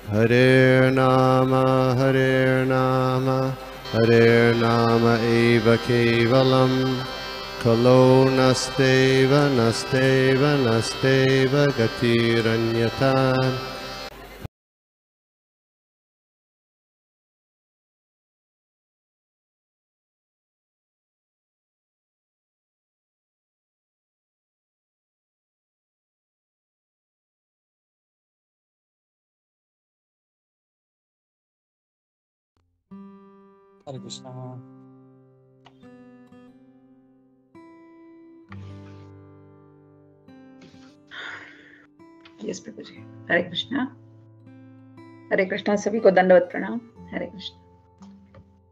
Hare Nama Hare Nama eva kevalam Kalo nasteva nasteva nasteva gatiranyata. Hare Krishna. Yes Prabhu ji. Hare Krishna. Hare Krishna, सभी को दंडवत प्रणाम। हरे कृष्णा।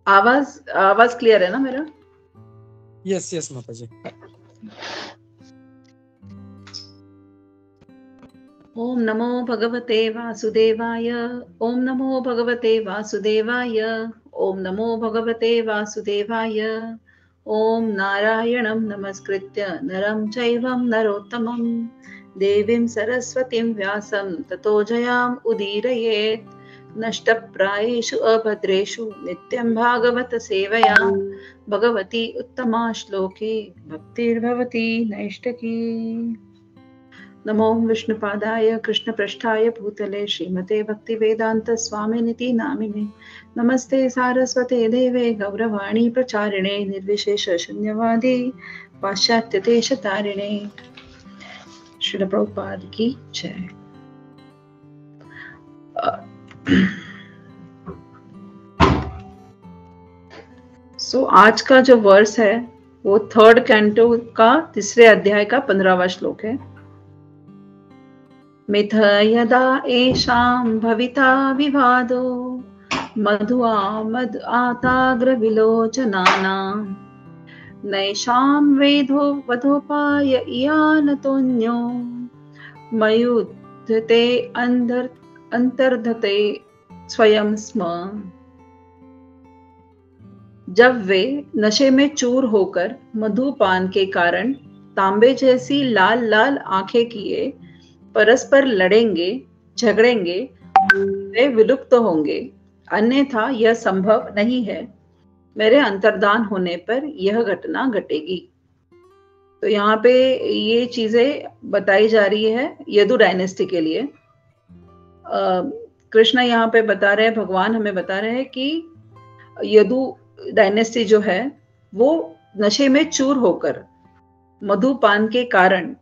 आवाज क्लियर है ना मेरा? यस यस माता जी। ओम नमो भगवते वासुदेवाय। ओम नमो भगवते वासुदेवाय। ओम नमो भगवते वासुदेवाय। ओम नारायणं नमस्कृत्य नरं चैवं नरोत्तमं देवीं सरस्वतीं व्यासं ततो जयाम् उदीरयेत्। नष्टप्रायेषु अभद्रेषु नित्यं भागवत सेवया भगवती उत्तमा श्लोके भक्तिर्भवती नैष्ठकी। नमो विष्णुपादाय कृष्णपृष्ठाय भूतले श्रीमते भक्तिवेदांत स्वामिनिति नामिने। नमस्ते सारस्वते देवे गौरवाणी प्रचारिणे निर्विशेष शून्यवादी पाश्चात्य देशतारिणे। श्रील प्रभुपाद की जय। सो आज का जो वर्स है वो 3rd कैंटो का 3रे अध्याय का 15वां श्लोक है। मिथ यदा एषां भविता विवादो मधुआ मद आताग्र विलोचनानां नैषां वेदो वधोपाय इयानतोन्यो मयुद्धते अंतर्धते स्वयं स्म। जब वे नशे में चूर होकर मधुपान के कारण तांबे जैसी लाल लाल आंखें किए परस्पर लड़ेंगे झगड़ेंगे, वे विलुप्त होंगे, अन्यथा यह संभव नहीं है। मेरे अंतर्धान होने पर यह घटना घटेगी। तो यहाँ पे ये चीजें बताई जा रही है यदु डायनेस्टी के लिए। कृष्ण यहाँ पे बता रहे हैं, भगवान हमें बता रहे हैं कि यदु डायनेस्टी जो है वो नशे में चूर होकर मधुपान के कारण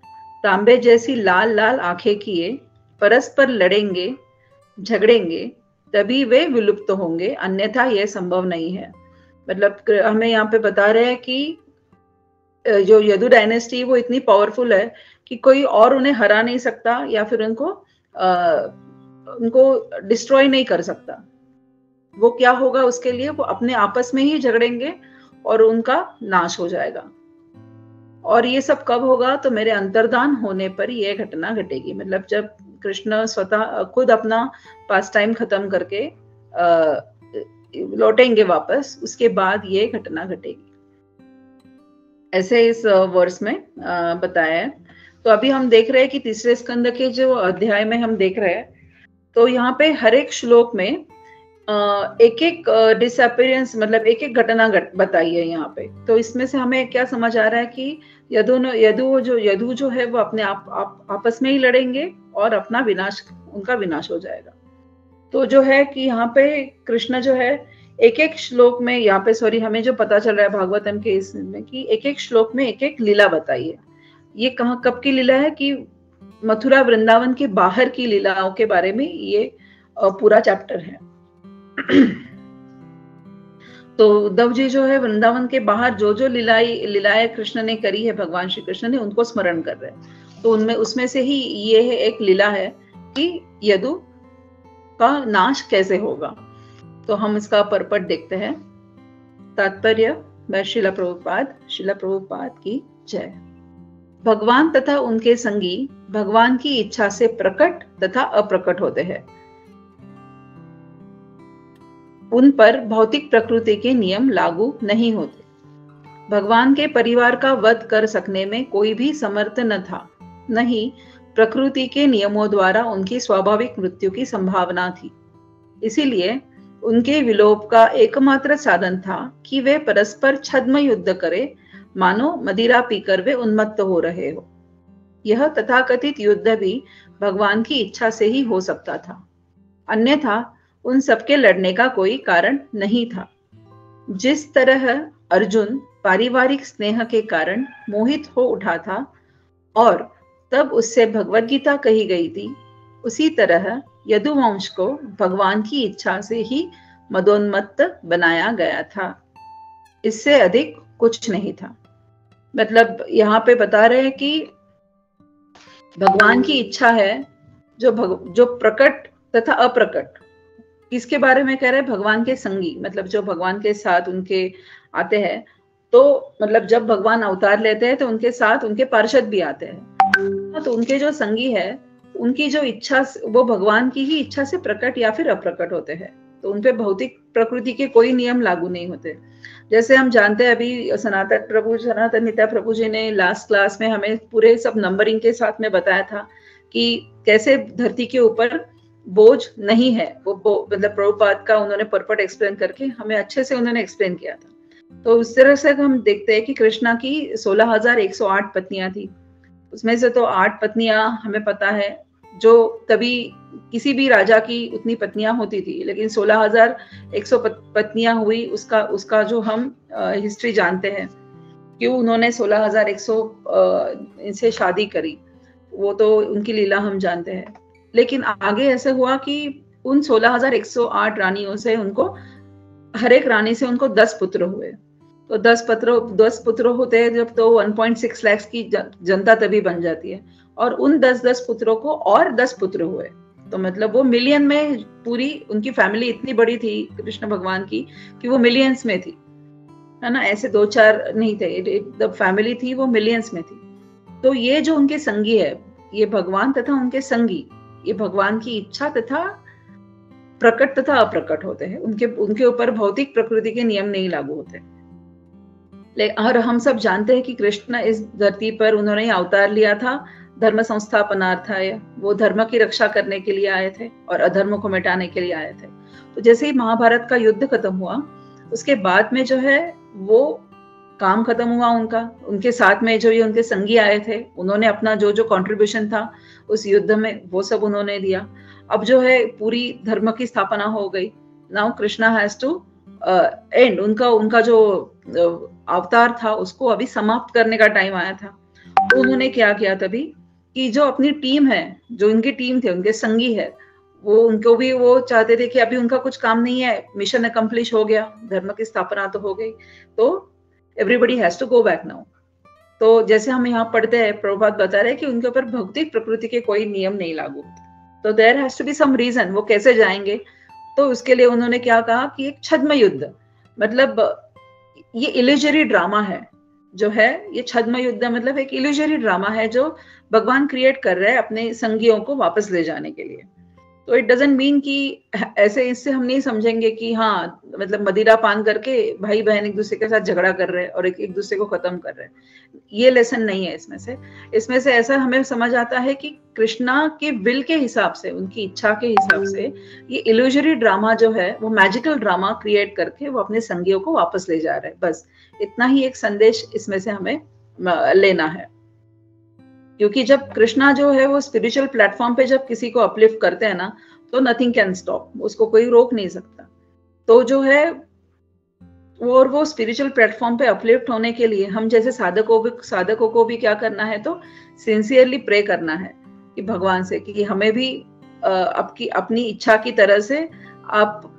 तांबे जैसी लाल लाल आंखें किए परस्पर लड़ेंगे झगड़ेंगे, तभी वे विलुप्त होंगे, अन्यथा यह संभव नहीं है। मतलब हमें यहाँ पे बता रहे हैं कि जो यदु डायनेस्टी वो इतनी पावरफुल है कि कोई और उन्हें हरा नहीं सकता या फिर उनको डिस्ट्रॉय नहीं कर सकता। वो क्या होगा उसके लिए, वो अपने आपस में ही झगड़ेंगे और उनका नाश हो जाएगा। और ये सब कब होगा? तो मेरे अंतर्धान होने पर ये घटना घटेगी। मतलब जब कृष्ण स्वतः खुद अपना पास टाइम खत्म करके लौटेंगे वापस, उसके बाद ये घटना घटेगी, ऐसे इस वर्स में बताया है। तो अभी हम देख रहे हैं कि 3रे स्कंद के जो अध्याय में हम देख रहे हैं, तो यहाँ पे हर एक श्लोक में एक एक डिसअपियरेंस, मतलब एक एक घटना बताई है यहाँ पे। तो इसमें से हमें क्या समझ आ रहा है कि यदु जो है वो अपने आपस में ही लड़ेंगे और अपना उनका विनाश हो जाएगा। तो जो है कि यहाँ पे कृष्ण जो है एक एक श्लोक में, यहाँ पे हमें जो पता चल रहा है भागवतम के इसमें कि एक एक श्लोक में एक एक लीला बताई है। ये कहाँ कब की लीला है कि मथुरा वृंदावन के बाहर की लीलाओं के बारे में ये पूरा चैप्टर है। तो उद्धव जी जो है वृंदावन के बाहर जो जो लीलाएं कृष्ण ने करी है, भगवान श्री कृष्ण ने, उनको स्मरण कर रहे हैं। तो उसमें से ही ये है एक लीला है कि यदु का नाश कैसे होगा। तो हम इसका परपट देखते हैं। तात्पर्य मैं श्रील प्रभुपाद की जय। भगवान तथा उनके संगी भगवान की इच्छा से प्रकट तथा अप्रकट होते हैं। उन पर भौतिक प्रकृति के नियम लागू नहीं होते। भगवान के परिवार का वध कर सकने में कोई भी समर्थ न था, न ही प्रकृति के नियमों द्वारा उनकी स्वाभाविक मृत्यु की संभावना थी। इसीलिए उनके विलोप का एकमात्र साधन था कि वे परस्पर छद्म युद्ध करे, मानो मदिरा पीकर वे उन्मत्त हो रहे हो। यह तथाकथित युद्ध भी भगवान की इच्छा से ही हो सकता था, अन्यथा उन सबके लड़ने का कोई कारण नहीं था। जिस तरह अर्जुन पारिवारिक स्नेह के कारण मोहित हो उठा था और तब उससे भगवत गीता कही गई थी, उसी तरह यदुवंश को भगवान की इच्छा से ही मदोन्मत्त बनाया गया था। इससे अधिक कुछ नहीं था। मतलब यहाँ पे बता रहे हैं कि भगवान की इच्छा है जो प्रकट तथा अप्रकट, किसके बारे में कह रहे हैं? भगवान के संगी, मतलब जो भगवान के साथ उनके आते हैं। तो मतलब जब भगवान अवतार लेते हैं तो उनके साथ उनके पार्षद भी आते हैं, तो उनके जो संगी है उनकी जो इच्छा वो भगवान की ही इच्छा से प्रकट या फिर अप्रकट होते हैं। तो उनपे भौतिक प्रकृति के कोई नियम लागू नहीं होते। जैसे हम जानते हैं, अभी सनातन नित्या प्रभु जी ने लास्ट क्लास में हमें पूरे सब नंबरिंग के साथ में बताया था कि कैसे धरती के ऊपर बोझ नहीं है। वो मतलब प्रभुपाद का उन्होंने पर्पट एक्सप्लेन करके हमें अच्छे से उन्होंने एक्सप्लेन किया था। तो उस तरह से हम देखते हैं कि कृष्णा की 16,108 पत्नियां थी। उसमें से तो 8 पत्नियां हमें पता है, जो तभी किसी भी राजा की उतनी पत्नियां होती थी, लेकिन 16,100 पत्नियां हुई। उसका जो हम हिस्ट्री जानते हैं, क्यों उन्होंने 16,100 इनसे शादी करी, वो तो उनकी लीला हम जानते हैं। लेकिन आगे ऐसे हुआ कि उन 16,108 रानियों से उनको, हर एक रानी से उनको 10 पुत्र हुए। तो 10 पुत्र होते हैं जब, तो 1.6 लाख की जनता तभी बन जाती है। और उन 10 पुत्रों को और 10 पुत्र हुए, तो मतलब वो मिलियन में, पूरी उनकी फैमिली इतनी बड़ी थी कृष्ण भगवान की कि वो मिलियंस में थी, है ना। ऐसे 2-4 नहीं थे, द फैमिली थी वो मिलियंस में थी। तो ये जो उनके संगी है, ये भगवान तथा उनके संगी, ये भगवान की इच्छा तथा प्रकट तथा अप्रकट होते हैं। उनके ऊपर भौतिक प्रकृति के नियम नहीं लागू होते। और हम सब जानते हैं कि कृष्ण इस धरती पर उन्होंने अवतार लिया था धर्म संस्थापनार्थाय। वो धर्म की रक्षा करने के लिए आए थे और अधर्म को मिटाने के लिए आए थे। तो जैसे ही महाभारत का युद्ध खत्म हुआ, उसके बाद में जो है वो काम खत्म हुआ उनका। उनके साथ में जो ये उनके संगी आए थे, उन्होंने अपना जो जो कंट्रीब्यूशन था उस युद्ध में, वो सब उन्होंने दिया। अब जो है पूरी धर्म की स्थापना हो गई। Now Krishna has to end, उनका जो अवतार था उसको अभी समाप्त करने का टाइम आया था। तो उन्होंने क्या किया तभी कि जो अपनी टीम है, जो उनकी टीम थे, उनके संगी है, वो उनको भी वो चाहते थे कि अभी उनका कुछ काम नहीं है, मिशन अकम्प्लिश हो गया, धर्म की स्थापना तो हो गई, तो everybody has to go back now. तो जैसे हम यहाँ पढ़ते हैं, प्रभुपाद बता रहे हैं कि उनके ऊपर भौतिक प्रकृति के कोई नियम नहीं लागू, तो there has to be some reason, वो कैसे जाएंगे। तो उसके लिए उन्होंने क्या कहा कि एक छद्म युद्ध, मतलब ये इल्यूजरी ड्रामा है जो है, ये छद्म युद्ध मतलब एक इल्यूजरी ड्रामा है जो भगवान क्रिएट कर रहे हैं अपने संगियों को वापस ले जाने के लिए। तो इट डजंट मीन कि ऐसे, इससे हम नहीं समझेंगे कि हाँ मतलब मदिरा पान करके भाई बहन एक दूसरे के साथ झगड़ा कर रहे हैं और एक दूसरे को खत्म कर रहे हैं। ये लेसन नहीं है इसमें से ऐसा हमें समझ आता है कि कृष्णा के विल के हिसाब से, उनकी इच्छा के हिसाब से ये इल्यूजरी ड्रामा जो है वो मैजिकल ड्रामा क्रिएट करके वो अपने संगियों को वापस ले जा रहे हैं। बस इतना ही एक संदेश इसमें से हमें लेना है। क्योंकि जब कृष्णा जो है वो स्पिरिचुअल प्लेटफॉर्म पे जब किसी को अपलिफ्ट करते हैं ना, तो नथिंग कैन स्टॉप, उसको कोई रोक नहीं सकता। तो जो है वो स्पिरिचुअल प्लेटफॉर्म पे अपलिफ्ट होने के लिए हम जैसे साधकों को भी क्या करना है, तो सिंसियरली प्रे करना है कि भगवान से कि हमें भी अपनी इच्छा की तरह से आप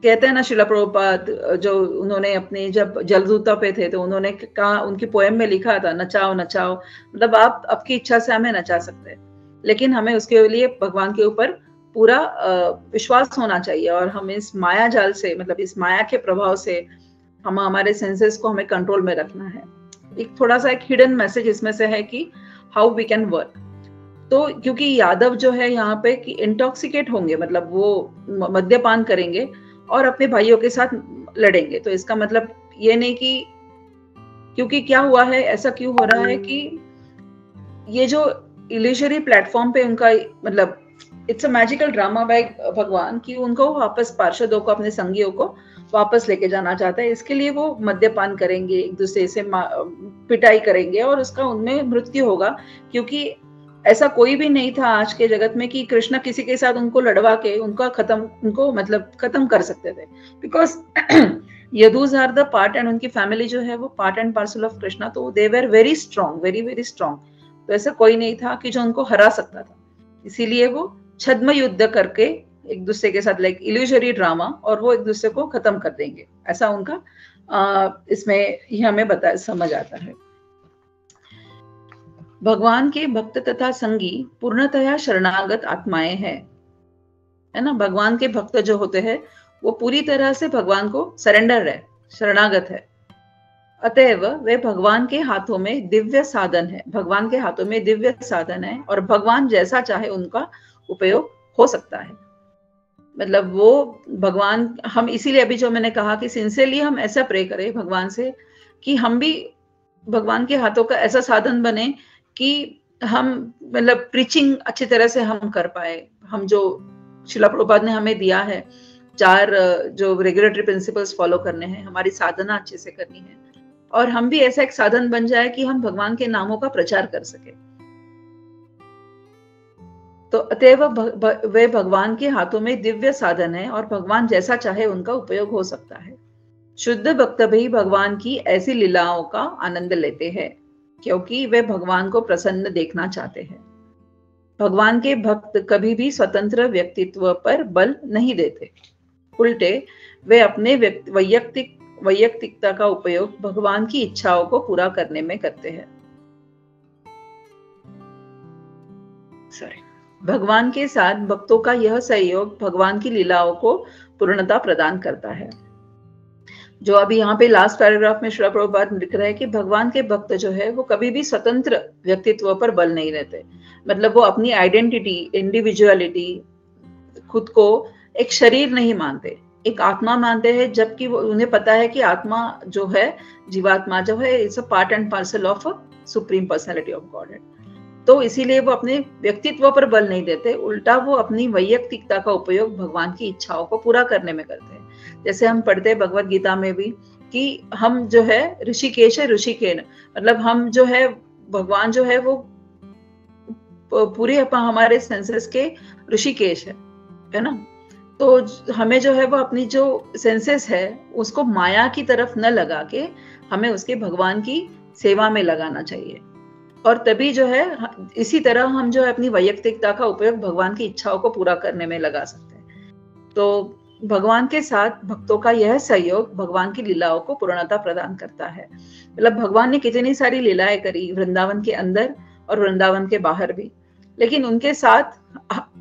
कहते हैं ना, शिला प्रभुपाद जो उन्होंने अपने जब जलदूता पे थे तो उन्होंने कहा, उनकी पोएम में लिखा था, नचाओ नचाओ, मतलब आप आपकी इच्छा से हमें नचा सकते हैं, लेकिन हमें उसके लिए भगवान के ऊपर पूरा विश्वास होना चाहिए। और हमें इस माया जाल से, मतलब इस माया के प्रभाव से हम हमारे सेंसेस को हमें कंट्रोल में रखना है। एक थोड़ा सा एक हिडन मैसेज इसमें से है कि हाउ वी कैन वर्क। तो क्योंकि यादव जो है यहाँ पे कि इंटॉक्सिकेट होंगे, मतलब वो मद्यपान करेंगे और अपने भाइयों के साथ लड़ेंगे, तो इसका मतलब ये नहीं कि, क्योंकि क्या हुआ है, ऐसा क्यों हो रहा है कि ये जो इल्यूजरी प्लेटफॉर्म पे उनका मतलब it's a magical drama by भगवान कि उनको वापस पार्षदों को, अपने संगियों को वापस लेके जाना चाहता है। इसके लिए वो मद्यपान करेंगे, एक दूसरे से पिटाई करेंगे और उसका उनमें मृत्यु होगा, क्योंकि ऐसा कोई भी नहीं था आज के जगत में कि कृष्ण किसी के साथ उनको लड़वा के उनको मतलब खत्म कर सकते थे, because Yadus are the part and उनकी फैमिली जो है वो part and parcel of Krishna, तो they were very strong, very very strong. तो ऐसा कोई नहीं था कि जो उनको हरा सकता था, इसीलिए वो छद्म युद्ध करके एक दूसरे के साथ लाइक इल्यूजरी ड्रामा, और वो एक दूसरे को खत्म कर देंगे, ऐसा उनका इसमें ये हमें समझ आता है। भगवान के भक्त तथा संगी पूर्णतया शरणागत आत्माएं हैं, है ना। भगवान के भक्त जो होते हैं वो पूरी तरह से भगवान को सरेंडर है, शरणागत है। अतएव वे भगवान के हाथों में दिव्य साधन है, भगवान के हाथों में दिव्य साधन है, और भगवान जैसा चाहे उनका उपयोग हो सकता है। मतलब वो भगवान, हम इसीलिए अभी जो मैंने कहा कि सिंसियरली हम ऐसा प्रे करें भगवान से कि हम भी भगवान के हाथों का ऐसा साधन बने कि हम मतलब प्रीचिंग अच्छी तरह से हम कर पाए। हम जो श्रील प्रभुपाद ने हमें दिया है 4 जो रेगुलेटरी प्रिंसिपल्स फॉलो करने हैं, हमारी साधना अच्छे से करनी है, और हम भी ऐसा एक साधन बन जाए कि हम भगवान के नामों का प्रचार कर सके। तो अतएव वे भगवान के हाथों में दिव्य साधन है और भगवान जैसा चाहे उनका उपयोग हो सकता है। शुद्ध भक्त भी भगवान की ऐसी लीलाओं का आनंद लेते हैं, क्योंकि वे भगवान को प्रसन्न देखना चाहते हैं। भगवान के भक्त कभी भी स्वतंत्र व्यक्तित्व पर बल नहीं देते, उल्टे वे अपने वैयक्तिकता का उपयोग भगवान की इच्छाओं को पूरा करने में करते हैं। भगवान के साथ भक्तों का यह सहयोग भगवान की लीलाओं को पूर्णता प्रदान करता है। जो अभी यहाँ पे लास्ट पैराग्राफ में श्रील प्रभुपाद लिख रहे हैं कि भगवान के भक्त जो है वो कभी भी स्वतंत्र व्यक्तित्व पर बल नहीं रहते, मतलब वो अपनी आइडेंटिटी, इंडिविजुअलिटी, खुद को एक शरीर नहीं मानते, एक आत्मा मानते हैं, जबकि वो उन्हें पता है कि आत्मा जो है, जीवात्मा जो है, it's a part and parcel of supreme personality of God. तो इसीलिए वो अपने व्यक्तित्व पर बल नहीं देते, उल्टा वो अपनी वैयक्तिकता का उपयोग भगवान की इच्छाओं को पूरा करने में करते हैं। जैसे हम पढ़ते हैं भगवत गीता में भी कि हम जो है ऋषिकेश है ऋषिकेन, मतलब हम जो है भगवान जो है वो पूरे हमारे सेंसेस के ऋषिकेश है ना। तो हमें जो है वो अपनी जो सेंसेस है उसको माया की तरफ न लगा के हमें उसके भगवान की सेवा में लगाना चाहिए, और तभी जो है इसी तरह हम जो है अपनी वैयक्तिकता का उपयोग भगवान की इच्छाओं को पूरा करने में लगा सकते हैं। तो भगवान के साथ भक्तों का यह सहयोग भगवान की लीलाओं को पूर्णता प्रदान करता है। मतलब भगवान ने कितनी सारी लीलाएं करी वृंदावन के अंदर और वृंदावन के बाहर भी, लेकिन उनके साथ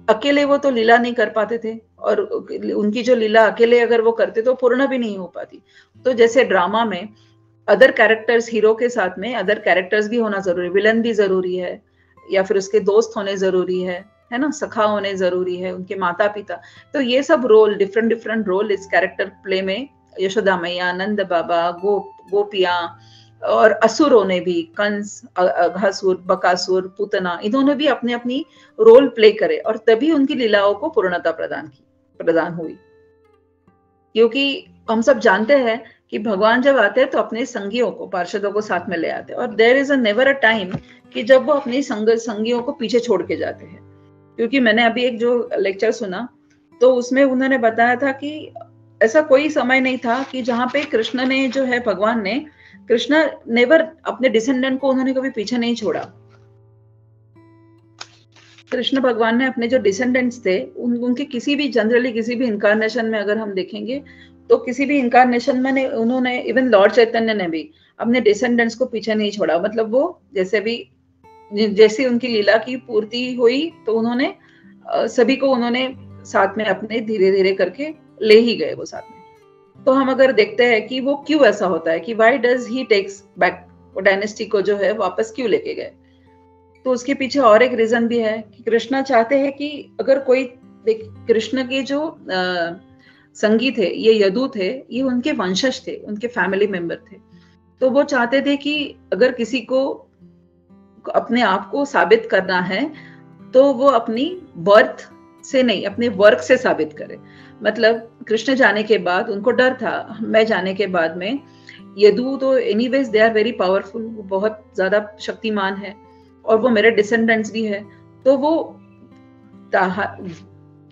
अकेले वो तो लीला नहीं कर पाते थे, और उनकी जो लीला अकेले अगर वो करते तो पूर्ण भी नहीं हो पाती। तो जैसे ड्रामा में अदर कैरेक्टर्स, हीरो के साथ में अदर कैरेक्टर्स भी होना जरूरी, विलन भी जरूरी है, या फिर उसके दोस्त होने जरूरी है ना, सखा होने जरूरी है, उनके माता पिता। तो ये सब रोल, डिफरेंट रोल इस कैरेक्टर प्ले में यशोदा मैया, नंद बाबा, गोपियां और असुरों ने भी, कंस, अघासुर, बकासुर, पूतना, इन्होंने भी अपनी अपनी रोल प्ले करे, और तभी उनकी लीलाओं को पूर्णता प्रदान हुई। क्योंकि हम सब जानते हैं कि भगवान जब आते हैं तो अपने संगियों को, पार्षदों को साथ में ले आते हैं, और there is never a time कि जब वो अपने संगियों को पीछे छोड़ के जाते हैं। क्योंकि मैंने अभी एक जो लेक्चर सुना तो उसमें उन्होंने बताया था कि ऐसा कोई समय नहीं था कि जहाँ पे कृष्ण ने जो है, भगवान ने, कृष्ण नेवर अपने डिसेंडेंट को उन्होंने कभी पीछे नहीं छोड़ा। कृष्ण भगवान ने अपने जो डिसेंडेंट्स थे उनके किसी भी, जनरली किसी भी इनकारनेशन में अगर हम देखेंगे तो किसी भी इनकारनेशन में उन्होंने, इवन लॉर्ड चैतन्य ने भी अपने डिसेंडेंट्स को पीछे नहीं छोड़ा। मतलब वो जैसी उनकी लीला की पूर्ति हुई तो उन्होंने सभी को उन्होंने साथ में अपने धीरे धीरे करके ले ही गए वो साथ में। तो हम अगर देखते हैं कि वो क्यों ऐसा होता है कि why does he takes back, वो डायनेस्टी को जो है वापस क्यों लेके गए, तो उसके पीछे और एक रीजन भी है कि कृष्णा चाहते हैं कि अगर कोई, कृष्ण के जो संगी थे, ये यदु थे, ये उनके वंशज थे, उनके फैमिली मेंबर थे। तो वो चाहते थे कि अगर किसी को अपने आप को साबित करना है तो वो अपनी बर्थ से नहीं, अपने वर्क से साबित करे। मतलब कृष्ण जाने के बाद उनको डर था, मैं जाने के बाद में यदु तो anyways they are very powerful, वो बहुत ज्यादा शक्तिमान है और वो मेरे डिसेंडेंट्स भी है, तो वो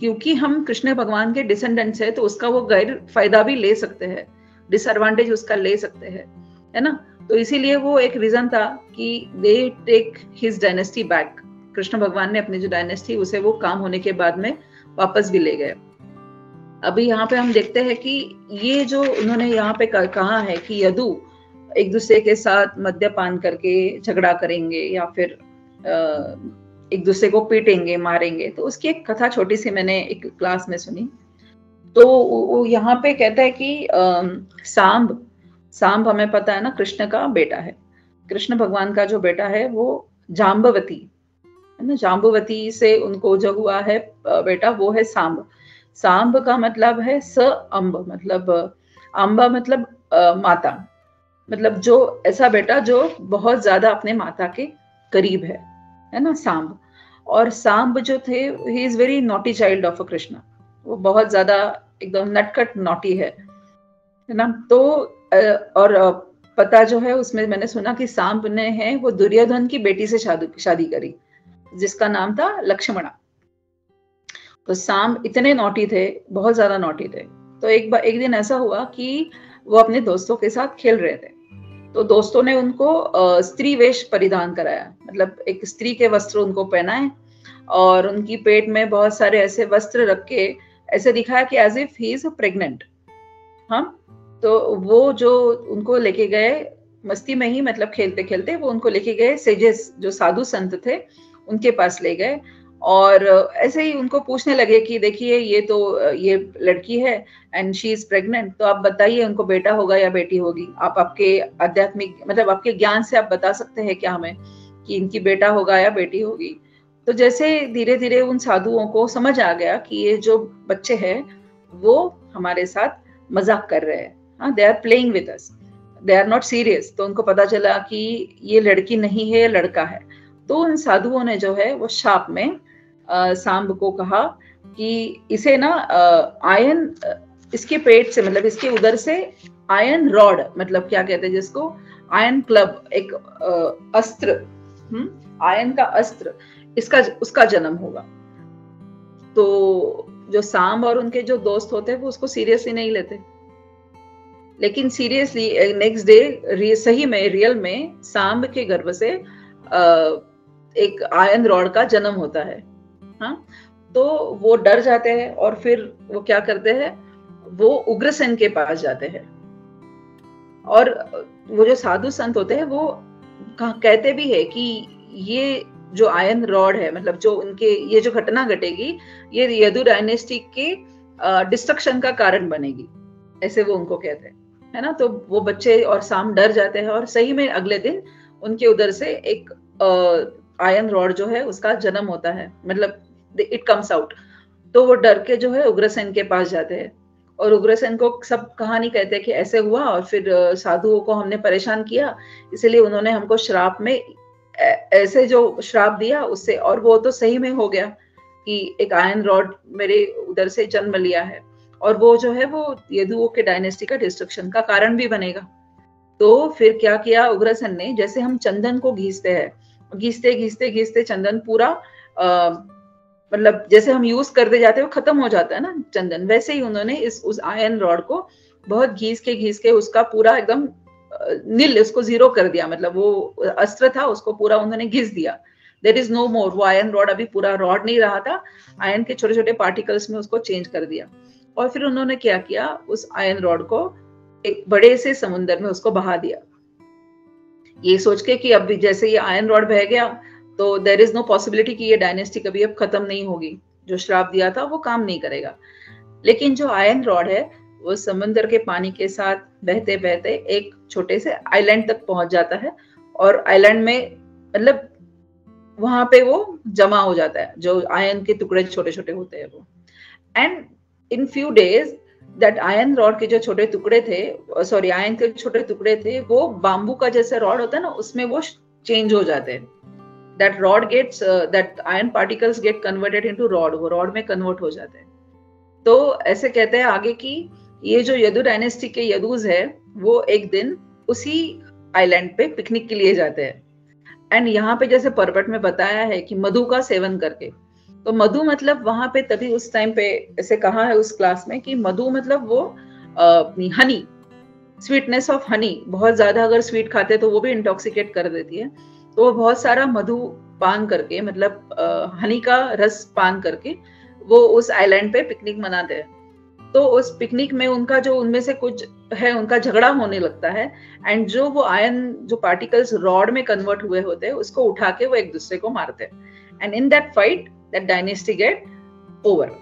क्योंकि हम कृष्ण भगवान के डिसेंडेंट्स है तो उसका वो गैर फायदा भी ले सकते हैं, डिसएडवांटेज उसका ले सकते हैं, है ना। तो इसीलिए वो एक रीजन था कि they take his dynasty back. Krishna भगवान ने अपनी जो डायनेस्टी उसे वो काम होने के बाद में वापस भी ले गए। अभी यहाँ पे हम देखते हैं कि ये जो उन्होंने यहाँ पे कहा है कि यदु एक दूसरे के साथ मद्यपान करके झगड़ा करेंगे या फिर एक दूसरे को पीटेंगे, मारेंगे, तो उसकी एक कथा छोटी सी मैंने एक क्लास में सुनी। तो वो यहाँ पे कहता है कि सांब हमें पता है ना, कृष्ण का बेटा है। कृष्ण भगवान का जो बेटा है वो जाम्बवती है ना, जाम्बवती से उनको जो हुआ है बेटा वो है सांब। सांब का मतलब है अम्ब, मतलब अम्बा मतलब माता, मतलब जो ऐसा बेटा जो बहुत ज्यादा अपने माता के करीब है ना, सांब। और सांब जो थे, he is very naughty child of a Krishna, वो बहुत ज्यादा एकदम नटखट नॉटी है ना। तो और पता जो है उसमें मैंने सुना कि सांब ने है वो दुर्योधन की बेटी से शादी करी, जिसका नाम था लक्ष्मणा। तो सांब इतने नॉटी थे, बहुत ज्यादा नॉटी थे। तो एक दिन ऐसा हुआ कि वो अपने दोस्तों के साथ खेल रहे थे, तो दोस्तों ने उनको स्त्री वेश परिधान कराया, मतलब एक स्त्री के वस्त्र उनको पहनाए और उनकी पेट में बहुत सारे ऐसे वस्त्र रख के ऐसे दिखाया कि as if he is pregnant. हाँ, तो वो जो उनको लेके गए मस्ती में ही, मतलब खेलते खेलते वो उनको लेके गए सेजेस, जो साधु संत थे, उनके पास ले गए और ऐसे ही उनको पूछने लगे कि देखिए ये लड़की है एंड शी इज प्रेग्नेंट, तो आप बताइए उनको बेटा होगा या बेटी होगी। आप आपके आध्यात्मिक, मतलब आपके ज्ञान से आप बता सकते हैं क्या हमें कि इनकी बेटा होगा या बेटी होगी। तो जैसे धीरे धीरे उन साधुओं को समझ आ गया कि ये जो बच्चे हैं वो हमारे साथ मजाक कर रहे हैं, हाँ, they are playing with us, they are not serious. तो उनको पता चला कि ये लड़की नहीं है, ये लड़का है। तो उन साधुओं ने जो है वो शाप में सांब को कहा कि इसे ना आयन, इसके पेट से, मतलब इसके उदर से आयन रॉड, मतलब क्या कहते हैं जिसको, आयन क्लब, एक अस्त्र, आयन का अस्त्र, उसका जन्म होगा। तो जो सांब और उनके जो दोस्त होते हैं वो उसको सीरियसली नहीं लेते, लेकिन सीरियसली नेक्स्ट डे सही में, रियल में सांब के गर्भ से एक आयन रॉड का जन्म होता है। हाँ, तो वो डर जाते हैं और फिर वो क्या करते हैं, वो उग्रसेन के पास जाते हैं। और वो जो साधु संत होते हैं वो कहते भी है कि ये जो आयन रॉड है, मतलब जो उनके ये जो घटना घटेगी, ये यदु डायनेस्टी के डिस्ट्रक्शन का कारण बनेगी, ऐसे वो उनको कहते हैं, है ना। तो वो बच्चे और सांब डर जाते हैं और सही में अगले दिन उनके उधर से एक आयन रॉड जो है उसका जन्म होता है, मतलब इट कम्स आउट। तो वो डर के जो है उग्रसेन के पास जाते हैं और उग्रसेन को सब कहानी कहते हैं कि ऐसे हुआ और फिर साधुओं को हमने परेशान किया, इसलिए उन्होंने हमको श्राप में ऐसे जो श्राप दिया उससे, और वो तो सही में हो गया कि एक आयन रॉड मेरे उधर से जन्म लिया है और वो जो है वो यदुओं के डायनेस्टी का डिस्ट्रक्शन का कारण भी बनेगा। तो फिर क्या किया उग्रसेन ने, जैसे हम चंदन को घीसते हैं, घीसते घीसते घीसते चंदन पूरा मतलब जैसे हम यूज करते जाते हैं वो खत्म हो जाता है ना चंदन, वैसे ही उन्होंने उस आयन रॉड को बहुत घीस के उसका पूरा एकदम नील, उसको जीरो कर दिया, मतलब वो अस्त्र था उसको पूरा उन्होंने घिस दिया। देयर इज नो मोर, वो आयन रॉड अभी पूरा रॉड नहीं रहा था, आयन के छोटे छोटे पार्टिकल्स में उसको चेंज कर दिया। और फिर उन्होंने क्या किया, उस आयन रॉड को एक बड़े से समुद्र में उसको बहा दिया, ये सोच के कि अब जैसे ये आयन रॉड बह गया तो देयर इज नो पॉसिबिलिटी कि ये डायनेस्टी कभी अब खत्म नहीं होगी, जो श्राप दिया था वो काम नहीं करेगा। लेकिन जो आयन रॉड है वो समुद्र के पानी के साथ बहते बहते एक छोटे से आइलैंड तक पहुंच जाता है और आइलैंड में, मतलब वहां पे वो जमा हो जाता है, जो आयन के टुकड़े छोटे छोटे होते हैं वो। And in few days that ion rod के जो छोटे टुकड़े थे, सॉरी आयन के छोटे टुकड़े थे, वो बाम्बू का जैसे रॉड होता है ना उसमें वो चेंज हो जाते हैं, that rod gets that iron particles get converted into rod, वो rod में convert हो जाते हैं। तो ऐसे कहते हैं आगे कि ये जो यदु डायनेस्टी के यदुज है वो एक दिन उसी आइलैंड पे पिकनिक के लिए जाते हैं। एंड यहाँ पे जैसे पर्वत में बताया है कि मधु का सेवन करके, तो मधु मतलब वहां पे तभी उस टाइम पे ऐसे कहा है उस क्लास में कि मधु मतलब वो अपनी हनी, स्वीटनेस ऑफ हनी, बहुत ज्यादा अगर स्वीट खाते तो वो भी इंटॉक्सिकेट कर देती है। तो वो बहुत सारा मधु पान करके, मतलब हनी का रस पान करके वो उस आइलैंड पे पिकनिक मनाते हैं। तो उस पिकनिक में उनका जो उनमें से कुछ है उनका झगड़ा होने लगता है, एंड जो वो आयन जो पार्टिकल्स रॉड में कन्वर्ट हुए होते हैं उसको उठा के वो एक दूसरे को मारते हैं। And in that fight that dynasty get over.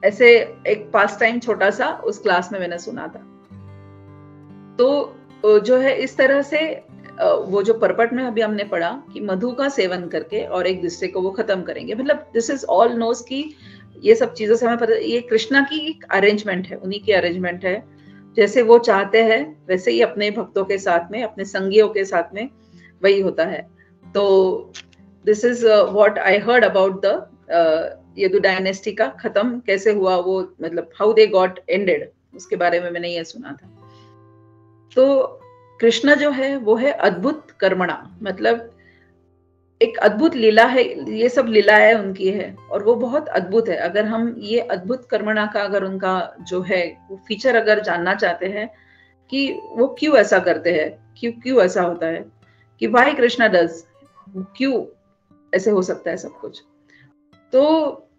ऐसे एक पास टाइम छोटा सा उस क्लास में मैंने सुना था। तो जो है इस तरह से वो जो पर्पट में अभी हमने पढ़ा कि मधु का सेवन करके और एक दूसरे को वो खत्म करेंगे, मतलब दिस इज ऑल नोस की ये सब चीजों से हमें पता, ये कृष्णा की एक अरेंजमेंट है, उन्हीं की अरेंजमेंट है। जैसे वो चाहते हैं वैसे ही अपने भक्तों के साथ में, अपने संगियों के साथ में वही होता है। तो this is what I heard about the Yadu dynasty का खत्म कैसे हुआ, वो मतलब हाउ दे गॉट एंडेड, उसके बारे में मैंने ये सुना था। तो कृष्ण जो है वो है अद्भुत कर्मणा, मतलब एक अद्भुत लीला है, ये सब लीलाएं उनकी है और वो बहुत अद्भुत है। अगर हम ये अद्भुत कर्मणा का अगर उनका जो है वो फीचर अगर जानना चाहते हैं कि वो क्यों ऐसा करते हैं, क्यों ऐसा होता है, कि वाई कृष्णा डज, क्यों ऐसे हो सकता है सब कुछ, तो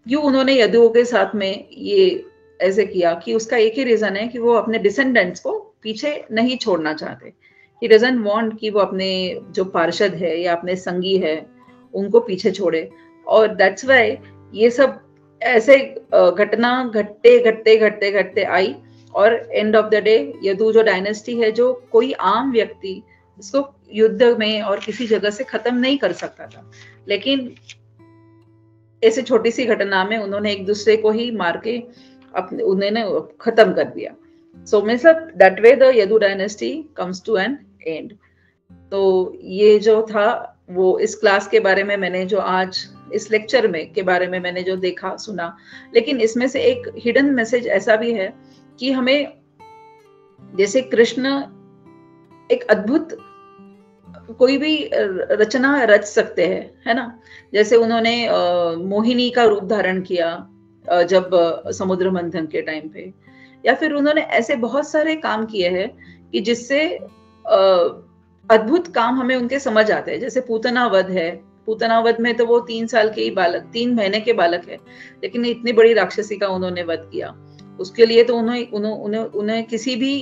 क्यों उन्होंने यदुओं के साथ में ये ऐसे किया, कि उसका एक ही रीजन है कि वो अपने डिसेंडेंट्स को पीछे नहीं छोड़ना चाहते। He doesn't want कि वो अपने जो पार्षद है या अपने संगी है उनको पीछे छोड़े। और that's why ये सब ऐसे घटना घटते आई और end of the day Yadu जो डायनेस्टी है, जो कोई आम व्यक्ति इसको युद्ध में और किसी जगह से खत्म नहीं कर सकता था, लेकिन ऐसे छोटी सी घटना में उन्होंने एक दूसरे को ही मार के अपने उन्होंने खत्म कर दिया। So मतलब that way the Yadu dynasty comes to an end। तो ये जो था वो इस क्लास के बारे में मैंने जो आज इस लेक्चर में के बारे में मैंने जो देखा सुना, लेकिन इसमें से एक हिडन मैसेज ऐसा भी है कि हमें जैसे कृष्ण एक अद्भुत कोई भी रचना रच सकते हैं, है ना। जैसे उन्होंने मोहिनी का रूप धारण किया जब समुद्र मंथन के टाइम पे, या फिर उन्होंने ऐसे बहुत सारे काम किए हैं कि जिससे अद्भुत काम हमें उनके समझ आते हैं। जैसे पूतना वध है, पूतना वध में तो वो 3 साल के ही बालक, 3 महीने के बालक है, लेकिन इतनी बड़ी राक्षसी का उन्होंने वध किया। उसके लिए तो उन्हें किसी भी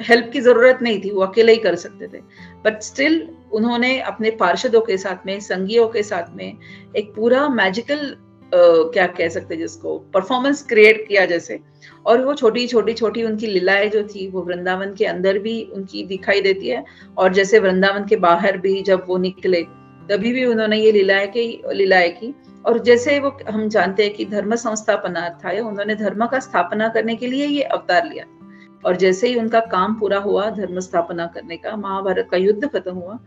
हेल्प की जरूरत नहीं थी, वो अकेले ही कर सकते थे, बट स्टिल उन्होंने अपने पार्षदों के साथ में, संगियों के साथ में एक पूरा मैजिकल क्या कह सकते हैं जिसको, परफॉर्मेंस क्रिएट किया जैसे। और वो छोटी उनकी लीलाएं जो थी वो वृंदावन के अंदर भी उनकी दिखाई देती है, और जैसे वृंदावन के बाहर भी जब वो निकले तभी भी उन्होंने ये लीलाएं की। और जैसे वो हम जानते हैं कि धर्म संस्थापना था, उन्होंने धर्म का स्थापना करने के लिए ये अवतार लिया, और जैसे ही उनका काम पूरा हुआ धर्म स्थापना करने का, महाभारत का युद्ध खत्म हुआ,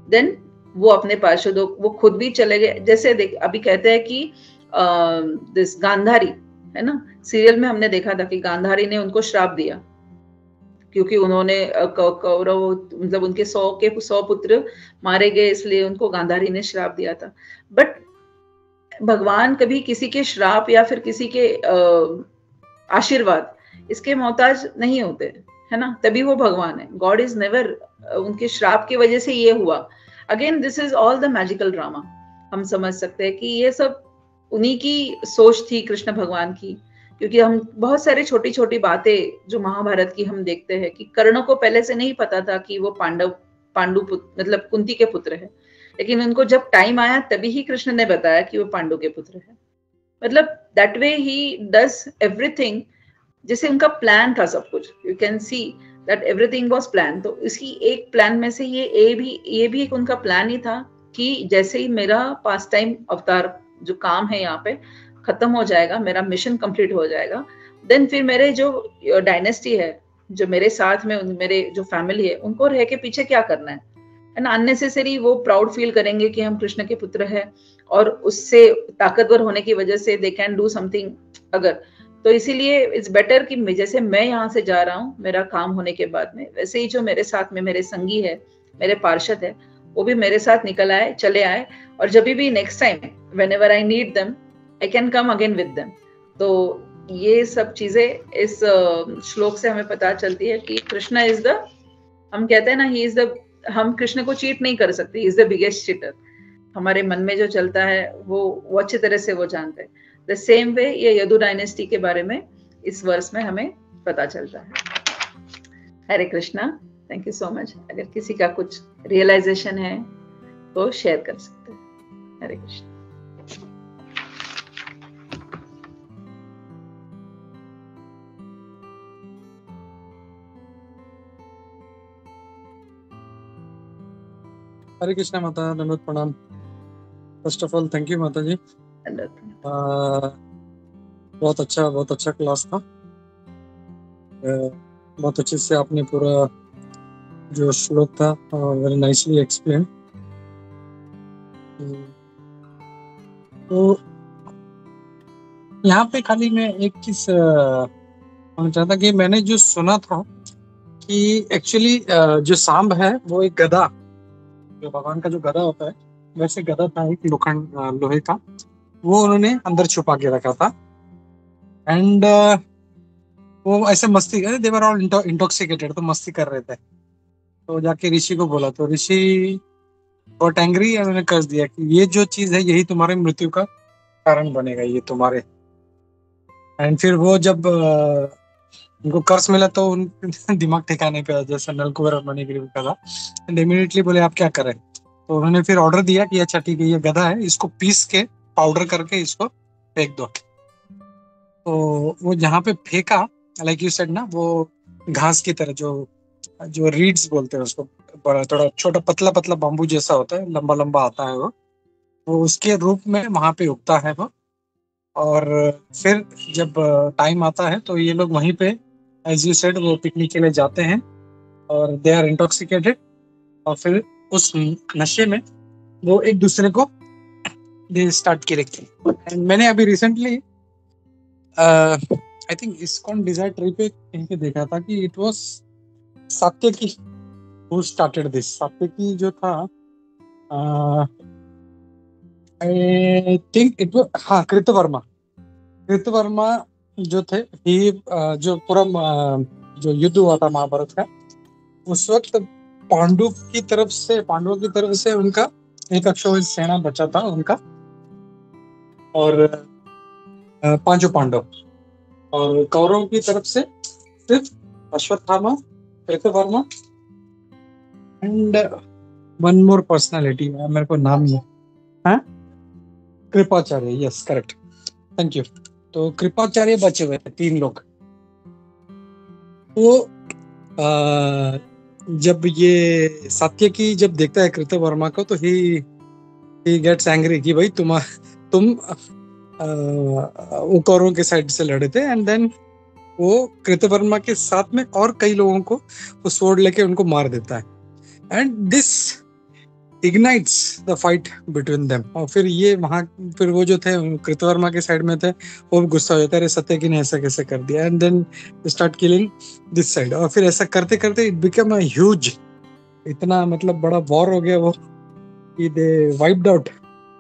देन वो अपने पार्षदों, वो खुद भी चले गए। जैसे अभी कहते हैं कि दिस गांधारी है ना, सीरियल में हमने देखा था कि गांधारी ने उनको श्राप दिया क्योंकि उन्होंने कौरव मतलब उनके 100 पुत्र मारे गए, इसलिए उनको गांधारी ने श्राप दिया था। बट भगवान कभी किसी के श्राप या फिर किसी के आशीर्वाद इसके मोहताज नहीं होते, है ना, तभी वो भगवान है। गॉड इज नेवर, उनके श्राप की वजह से ये हुआ। Again this is all the magical drama. हम समझ सकते हैं कि ये सब उन्हीं की सोच थी कृष्ण भगवान की, क्योंकि हम बहुत सारे छोटी बातें जो महाभारत की हम देखते हैं कि कर्ण को पहले से नहीं पता था कि वो पांडु पुत्र मतलब कुंती के पुत्र है, लेकिन उनको जब टाइम आया तभी ही कृष्ण ने बताया कि वो पांडु के पुत्र है। मतलब that way he does everything, जैसे उनका प्लान था सब कुछ। You can see that everything was plan. तो इसी एक प्लान में से ये भी एक उनका प्लान ही था कि जैसे ही मेरा पास टाइम अवतार जो काम है यहाँ पे खत्म हो जाएगा, मेरा मिशन कंप्लीट हो जाएगा, देन फिर मेरे जो डायनेस्टी है, जो मेरे साथ में मेरे जो फैमिली है, उनको रह के पीछे क्या करना है। एंड अननेसेसरी वो प्राउड फील करेंगे कि हम कृष्ण के पुत्र हैं, और उससे ताकतवर होने की वजह से दे कैन डू समथिंग अगर, तो इसीलिए इट्स बेटर कि जैसे मैं यहाँ से जा रहा हूँ मेरा काम होने के बाद में, वैसे ही जो मेरे साथ में मेरे संगी है, मेरे पार्षद है, वो भी मेरे साथ निकल आए, चले आए, और जब भी next time whenever I need them I can come again with them. तो ये सब चीजें इस श्लोक से हमें पता चलती है कि कृष्णा इज द, हम कहते हैं ना, ही इज द, हम कृष्ण को चीट नहीं कर सकते, he is the biggest cheater. हमारे मन में जो चलता है वो अच्छी तरह से वो जानते हैं। द सेम वे ये यदु डायनेस्टी के बारे में इस वर्ष में हमें पता चलता है। Hare Krishna, thank you so much. अगर किसी का कुछ रियलाइजेशन है तो शेयर कर सकते हैं। हरे कृष्ण। हरे कृष्णा माता, दंडवत प्रणाम। First of all thank you माता जी, बहुत अच्छा क्लास था। बहुत अच्छे से आपने पूरा जो श्लोक था वेरी नाइसली एक्सप्लेन। तो यहाँ पे खाली मैं एक चीज कहना चाहता कि मैंने जो सुना था कि एक्चुअली जो सांब है वो एक गधा, जो भगवान का जो गधा होता है वैसे गधा था, एक लोहे का, वो उन्होंने अंदर छुपा के रखा था। एंड वो ऐसे मस्ती कर, दे वर ऑल इंटॉक्सिकेटेड, तो मस्ती कर रहे थे। तो जाके ऋषि को बोला, तो ऋषि गॉट एंग्री, उन्होंने कर्ज दिया कि ये जो चीज है यही तुम्हारे मृत्यु का कारण बनेगा, ये तुम्हारे। एंड फिर वो जब उनको कर्ज मिला तो उन दिमाग ठिकाने पे, जैसे नलकुबर बने गिरी का था, एंड इमीडिएटली बोले आप क्या करें। तो उन्होंने फिर ऑर्डर दिया कि अच्छा ठीक है, ये गधा है, इसको पीस के पाउडर करके इसको फेंक दो। तो वो जहाँ पे फेंका, लाइक यू सेड ना, वो घास की तरह, जो रीड्स बोलते हैं उसको, बड़ा थोड़ा छोटा पतला पतला बाम्बू जैसा होता है, लंबा लंबा आता है वो उसके रूप में वहां पे उगता है वो। और फिर जब टाइम आता है तो ये लोग वहीं पे, एज यू सेड, वो पिकनिक के लिए जाते हैं और दे आर इंटॉक्सिकेटेड, और फिर उस नशे में वो एक दूसरे को दे स्टार्ट किए। मैंने अभी recently I think ISKCON desire tree पे कहीं पे देखा था कि it was Satyaki who started this. Satyaki जो था, आई थिंक इट वाज, हाँ, कृतवर्मा जो थे, ही जो पूरा जो युद्ध हुआ था महाभारत का, उस वक्त पांडवों की तरफ से उनका एक अक्षौहिणी सेना बचा था उनका, और 5 पांडव, और कौरवों की तरफ से सिर्फ Ashwatthama, Kritavarma and one more personality, मेरे को नाम नहीं है, Kripacharya, yes correct, thank you. तो कृपाचार्य बचे हुए थे 3 लोग। तो जब ये सात्यकी जब देखता है कृतवर्मा को, तो ही गेट्स एंग्री कि भाई तुम कौरवों के साइड से लड़े थे, एंड देन वो कृतवर्मा के साथ में और कई लोगों को वो स्वॉर्ड लेके उनको मार देता है, and this ignites the fight between them. और फिर ये वहां, फिर वो जो थे कृतवर्मा के साइड में थे, वो भी गुस्सा हो जाता है, अरे सात्यकी ने ऐसा कैसे कर दिया, and then start killing this side. और फिर ऐसा करते करते इट बिकम अ ह्यूज, इतना मतलब बड़ा वॉर हो गया वो कि they wiped out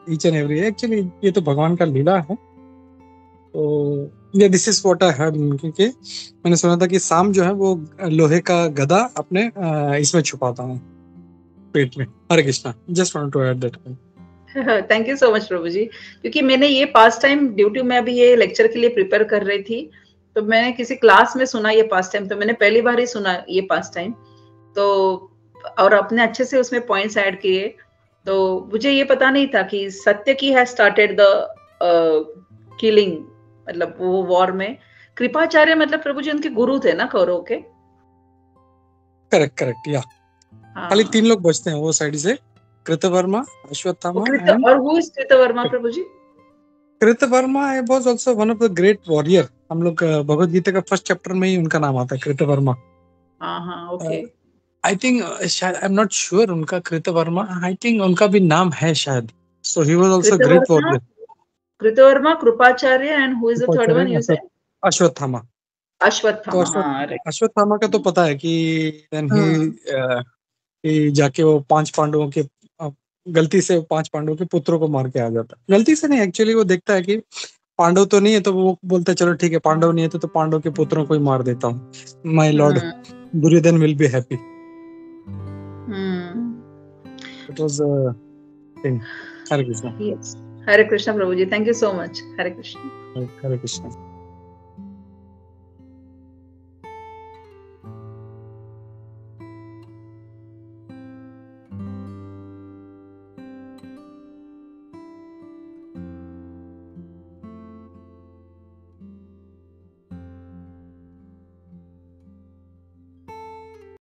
each and every. Actually ये तो भगवान का लीला है। तो ये this is what I heard, क्योंकि मैंने सुना था कि सांब जो है वो लोहे का गधा अपने इसमें छुपाता है, पेट में। Hare Krishna, just want to add that. Thank you so much Prabhu ji, क्योंकि मैंने ये पास टाइम ड्यूटी में अभी ये लेक्चर के लिए प्रिपेयर कर रही थी, तो मैंने किसी क्लास में सुना ये पास टाइम, तो मैंने पहली बार ही सुना ये पास टाइम, तो और अपने अच्छे से उसमें पॉइंट्स ऐड किए। तो मुझे ये पता नहीं था कि Satyaki has started the killing, मतलब वो वॉर में। कृपाचार्य मतलब प्रभु जी उनके गुरु थे ना कौरव के? करेक्ट या खाली 3 लोग बचते हैं वो साइड से, कृतवर्मा, अश्वत्थामा और हु इज कृतवर्मा प्रभु जी? Kritavarma was also one of the great warrior. हम लोग भगवद गीता का फर्स्ट चैप्टर में ही उनका नाम आता है, कृतवर्मा। हाँ, ओके। आई थिंक शायद आई एम नॉट श्योर उनका कृतवर्मा, आई थिंक उनका भी नाम है शायद. So he was also great warrior. Kritavarma, Kripacharya, and who is the third one you say? Ashwatthama. तो अश्वत्थामा. हाँ, right. अश्वत्थामा का तो पता है कि देन ही जाके वो 5 पांडवों के गलती से 5 पांडवों के पुत्रों को मार के आ जाता है. गलती से नहीं, एक्चुअली वो देखता है कि पांडव तो नहीं है, तो वो बोलता है चलो ठीक है, पांडव नहीं है तो पांडव के पुत्रों को ही मार देता हूँ. My lord Duryodhana will be happy. It was thing. Hare Krishna. Yes. Hare Krishna, Prabhuji. Thank you so much. Hare Krishna. Hare Krishna.